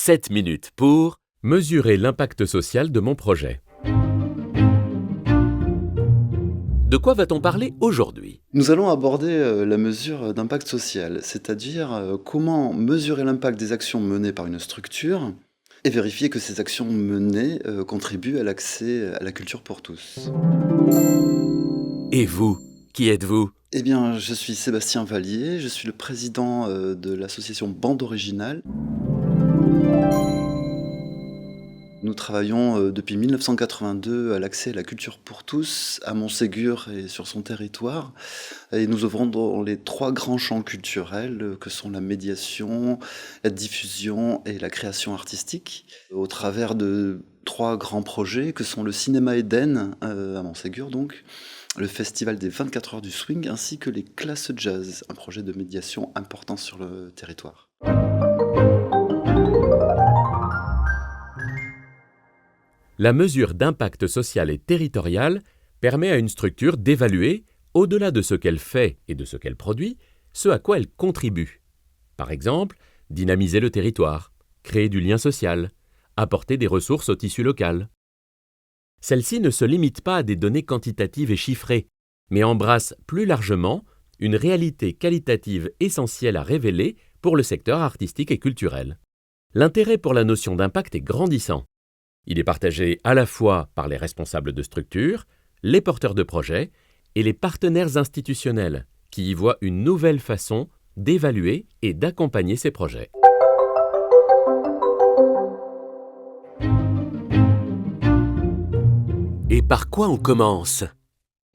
7 minutes pour mesurer l'impact social de mon projet. De quoi va-t-on parler aujourd'hui ? Nous allons aborder la mesure d'impact social, c'est-à-dire comment mesurer l'impact des actions menées par une structure et vérifier que ces actions menées contribuent à l'accès à la culture pour tous. Et vous, qui êtes-vous ? Eh bien, je suis Sébastien Vallier, je suis le président de l'association Bande Originale. Nous travaillons depuis 1982 à l'accès à la culture pour tous, à Montségur et sur son territoire. Et nous œuvrons dans les 3 grands champs culturels que sont la médiation, la diffusion et la création artistique, au travers de 3 grands projets que sont le Cinéma Eden à Montségur donc, le Festival des 24 heures du swing ainsi que les classes jazz, un projet de médiation important sur le territoire. La mesure d'impact social et territorial permet à une structure d'évaluer, au-delà de ce qu'elle fait et de ce qu'elle produit, ce à quoi elle contribue. Par exemple, dynamiser le territoire, créer du lien social, apporter des ressources au tissu local. Celle-ci ne se limite pas à des données quantitatives et chiffrées, mais embrasse plus largement une réalité qualitative essentielle à révéler pour le secteur artistique et culturel. L'intérêt pour la notion d'impact est grandissant. Il est partagé à la fois par les responsables de structures, les porteurs de projets et les partenaires institutionnels qui y voient une nouvelle façon d'évaluer et d'accompagner ces projets. Et par quoi on commence ?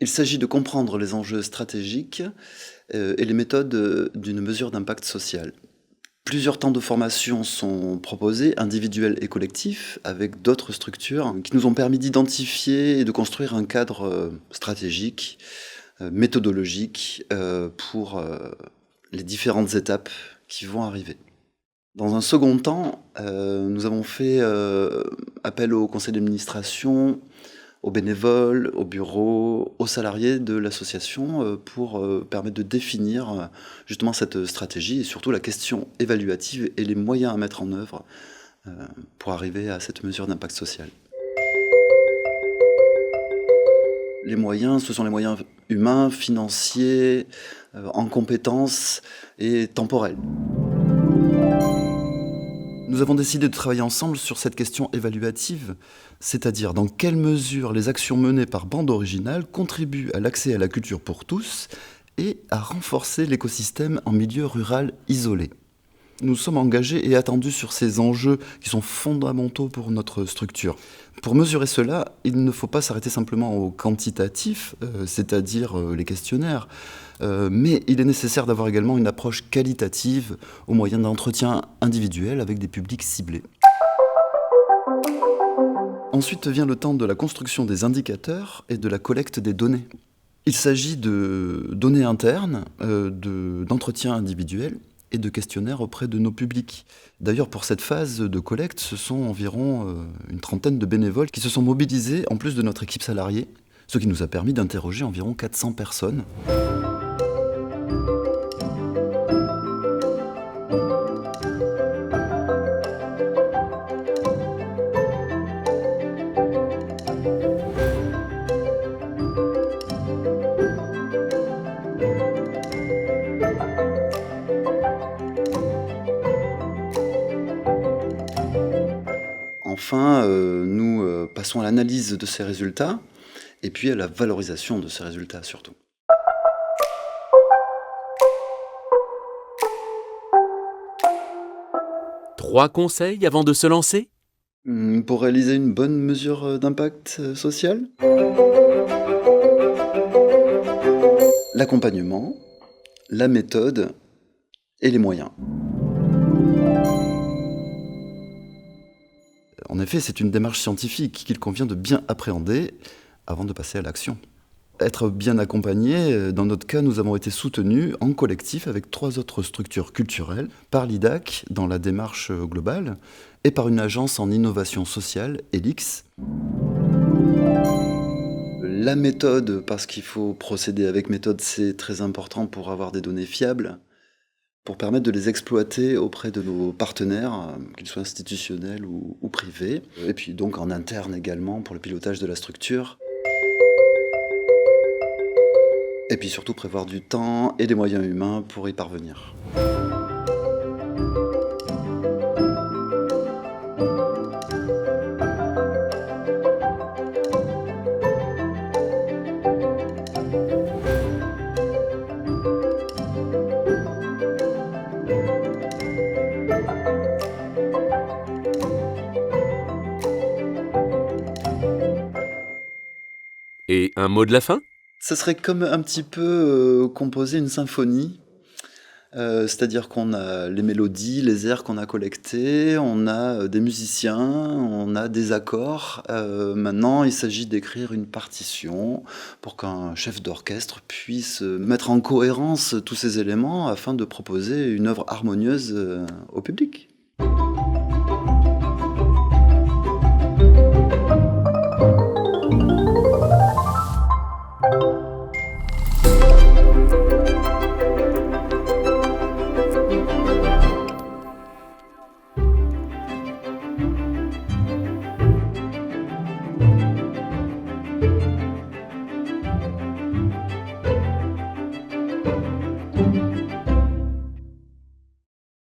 Il s'agit de comprendre les enjeux stratégiques et les méthodes d'une mesure d'impact social. Plusieurs temps de formation sont proposés, individuels et collectifs, avec d'autres structures qui nous ont permis d'identifier et de construire un cadre stratégique, méthodologique pour les différentes étapes qui vont arriver. Dans un second temps, nous avons fait appel au conseil d'administration, aux bénévoles, aux bureaux, aux salariés de l'association pour permettre de définir justement cette stratégie et surtout la question évaluative et les moyens à mettre en œuvre pour arriver à cette mesure d'impact social. Les moyens, ce sont les moyens humains, financiers, en compétences et temporels. Nous avons décidé de travailler ensemble sur cette question évaluative, c'est-à-dire dans quelle mesure les actions menées par Bande Originale contribuent à l'accès à la culture pour tous et à renforcer l'écosystème en milieu rural isolé. Nous sommes engagés et attendus sur ces enjeux qui sont fondamentaux pour notre structure. Pour mesurer cela, il ne faut pas s'arrêter simplement au quantitatif, c'est-à-dire les questionnaires, mais il est nécessaire d'avoir également une approche qualitative au moyen d'entretiens individuels avec des publics ciblés. Ensuite vient le temps de la construction des indicateurs et de la collecte des données. Il s'agit de données internes, d'entretiens individuels et de questionnaires auprès de nos publics. D'ailleurs, pour cette phase de collecte, ce sont environ une trentaine de bénévoles qui se sont mobilisés en plus de notre équipe salariée, ce qui nous a permis d'interroger environ 400 personnes. Enfin, nous passons à l'analyse de ces résultats et puis à la valorisation de ces résultats surtout. Trois conseils avant de se lancer ? Pour réaliser une bonne mesure d'impact social, l'accompagnement, la méthode et les moyens. En effet, c'est une démarche scientifique qu'il convient de bien appréhender avant de passer à l'action. Être bien accompagné, dans notre cas, nous avons été soutenus en collectif avec 3 autres structures culturelles, par l'IDAC dans la démarche globale et par une agence en innovation sociale, ELIX. La méthode, parce qu'il faut procéder avec méthode, c'est très important pour avoir des données fiables. pour permettre de les exploiter auprès de nos partenaires, qu'ils soient institutionnels ou privés, et puis donc en interne également pour le pilotage de la structure. Et puis surtout prévoir du temps et des moyens humains pour y parvenir. Et un mot de la fin? Ça serait comme un petit peu composer une symphonie. C'est-à-dire qu'on a les mélodies, les airs qu'on a collectés, on a des musiciens, on a des accords. Maintenant, il s'agit d'écrire une partition pour qu'un chef d'orchestre puisse mettre en cohérence tous ces éléments afin de proposer une œuvre harmonieuse au public.